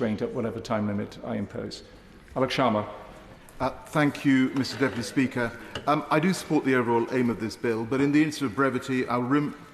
restraint at whatever time limit I impose. Alok Sharma. Thank you, Mr. Deputy Speaker. I do support the overall aim of this bill, but in the interest of brevity, I'll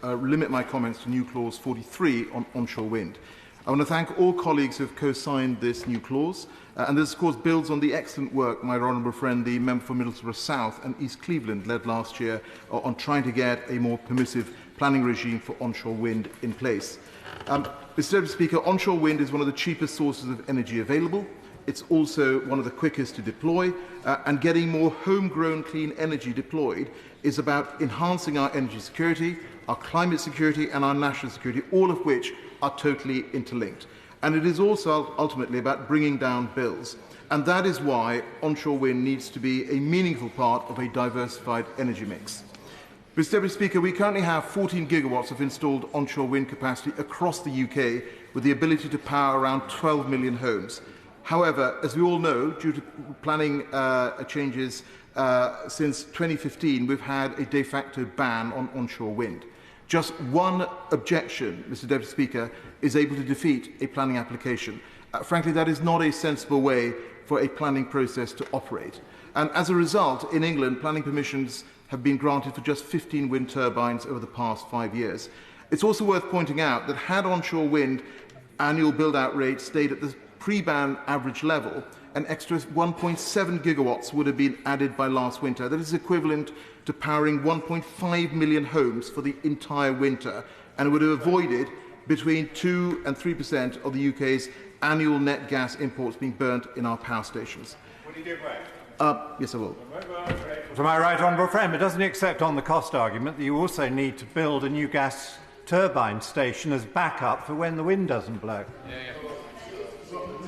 limit my comments to new clause 43 on onshore wind. I want to thank all colleagues who have co-signed this new clause, and this, of course, builds on the excellent work my honourable friend, the member for Middlesbrough South and East Cleveland, led last year on trying to get a more permissive planning regime for onshore wind in place. Mr. Deputy Speaker, onshore wind is one of the cheapest sources of energy available. It's also one of the quickest to deploy, and getting more homegrown clean energy deployed is about enhancing our energy security, our climate security and our national security, all of which are totally interlinked. And it is also ultimately about bringing down bills. And that is why onshore wind needs to be a meaningful part of a diversified energy mix. Mr. Deputy Speaker, we currently have 14 gigawatts of installed onshore wind capacity across the UK, with the ability to power around 12 million homes. However, as we all know, due to planning changes since 2015, we've had a de facto ban on onshore wind. Just one objection, Mr. Deputy Speaker, is able to defeat a planning application. Frankly, that is not a sensible way for a planning process to operate. And as a result, in England, planning permissions have been granted for just 15 wind turbines over the past 5 years. It's also worth pointing out that had onshore wind annual build-out rate stayed at the pre-ban average level, an extra 1.7 gigawatts would have been added by last winter. That is equivalent to powering 1.5 million homes for the entire winter, and would have avoided between 2 and 3% of the UK's annual net gas imports being burnt in our power stations. Will you give way? Yes, I will. To my right honourable friend, but doesn't he accept on the cost argument that you also need to build a new gas turbine station as backup for when the wind doesn't blow?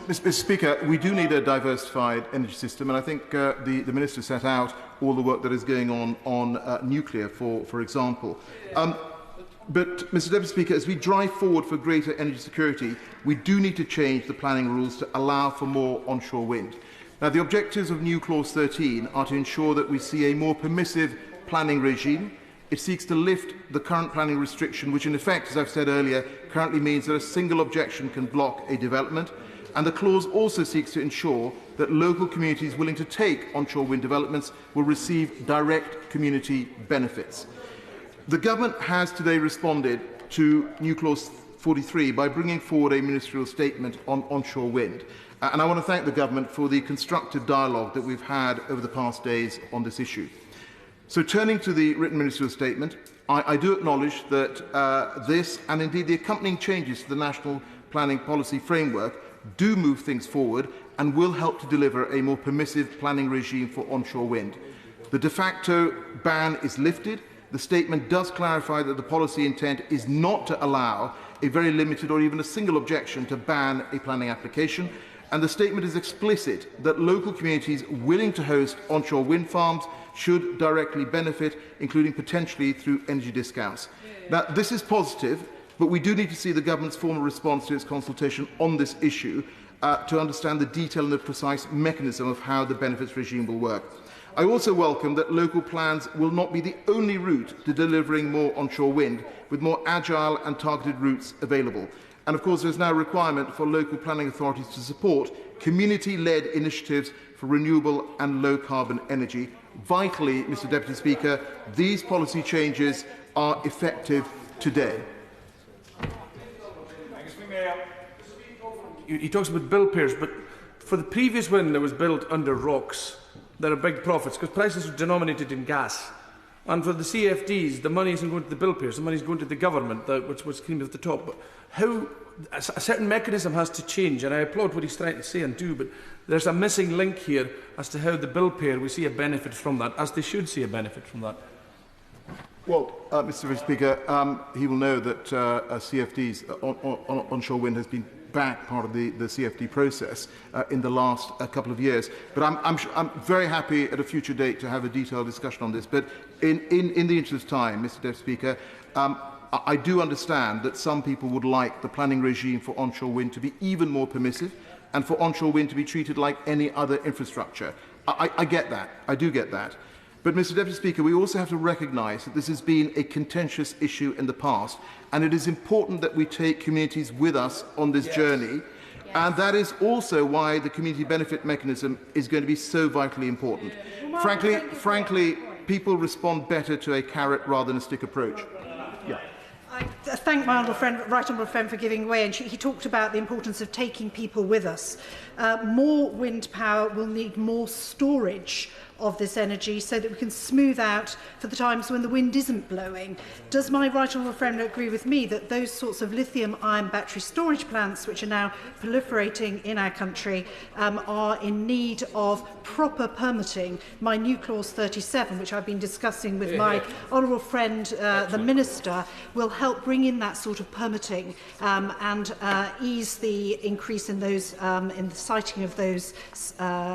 Mr. Speaker, we do need a diversified energy system, and I think the Minister set out all the work that is going on nuclear, for example. But, Mr. Deputy Speaker, as we drive forward for greater energy security, we do need to change the planning rules to allow for more onshore wind. Now, the objectives of new Clause 13 are to ensure that we see a more permissive planning regime. It seeks to lift the current planning restriction, which in effect, as I've said earlier, currently means that a single objection can block a development. And the clause also seeks to ensure that local communities willing to take onshore wind developments will receive direct community benefits. The Government has today responded to new Clause 43 by bringing forward a ministerial statement on onshore wind. And I want to thank the Government for the constructive dialogue that we've had over the past days on this issue. So turning to the written ministerial statement, I do acknowledge that this and indeed the accompanying changes to the National Planning Policy Framework do move things forward and will help to deliver a more permissive planning regime for onshore wind. The de facto ban is lifted. The statement does clarify that the policy intent is not to allow a very limited or even a single objection to ban a planning application, and the statement is explicit that local communities willing to host onshore wind farms should directly benefit, including potentially through energy discounts. Now, this is positive, but we do need to see the Government's formal response to its consultation on this issue to understand the detail and the precise mechanism of how the benefits regime will work. I also welcome that local plans will not be the only route to delivering more onshore wind, with more agile and targeted routes available. And of course, there is now a requirement for local planning authorities to support community-led initiatives for renewable and low-carbon energy. Vitally, Mr. Deputy Speaker, these policy changes are effective today. He talks about bill payers, but for the previous wind that was built under rocks, there are big profits because prices are denominated in gas. And for the CFDs, the money isn't going to the bill payers, the money is going to the government, which was clean at the top. But how a certain mechanism has to change, and I applaud what he's trying to say and do, but there's a missing link here as to how the bill payer will see a benefit from that, as they should see a benefit from that. Well, Mr. Speaker, he will know that CFDs, onshore wind, has been back part of the CFD process in the last couple of years. But I'm very happy at a future date to have a detailed discussion on this. But in the interest of time, Mr. Deputy Speaker, I do understand that some people would like the planning regime for onshore wind to be even more permissive and for onshore wind to be treated like any other infrastructure. I get that. I do get that. But, Mr. Deputy Speaker, we also have to recognise that this has been a contentious issue in the past, and it is important that we take communities with us on this journey. And that is also why the community benefit mechanism is going to be so vitally important. Frankly, people respond better to a carrot rather than a stick approach. Yeah. I thank my right honourable friend for giving way, and he talked about the importance of taking people with us. More wind power will need more storage of this energy so that we can smooth out for the times when the wind isn't blowing. Does my right honourable friend agree with me that those sorts of lithium-ion battery storage plants, which are now proliferating in our country, are in need of proper permitting? My new clause 37, which I've been discussing with my honourable friend, the Minister, will help bring in that sort of permitting and ease the increase in those in the siting of those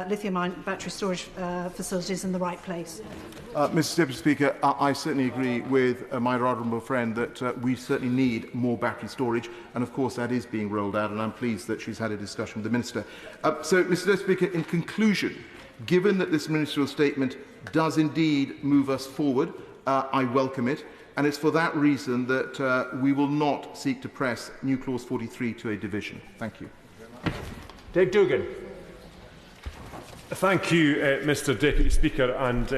lithium-ion battery storage facilities in the right place. Mr. Deputy Speaker, I certainly agree with my honourable friend that we certainly need more battery storage, and of course that is being rolled out, and I'm pleased that she's had a discussion with the Minister. So, Mr. Deputy Speaker, in conclusion, given that this ministerial statement does indeed move us forward, I welcome it, and it's for that reason that we will not seek to press new clause 43 to a division. Thank you. Dave Dugan. Thank you, Mr Deputy Speaker, and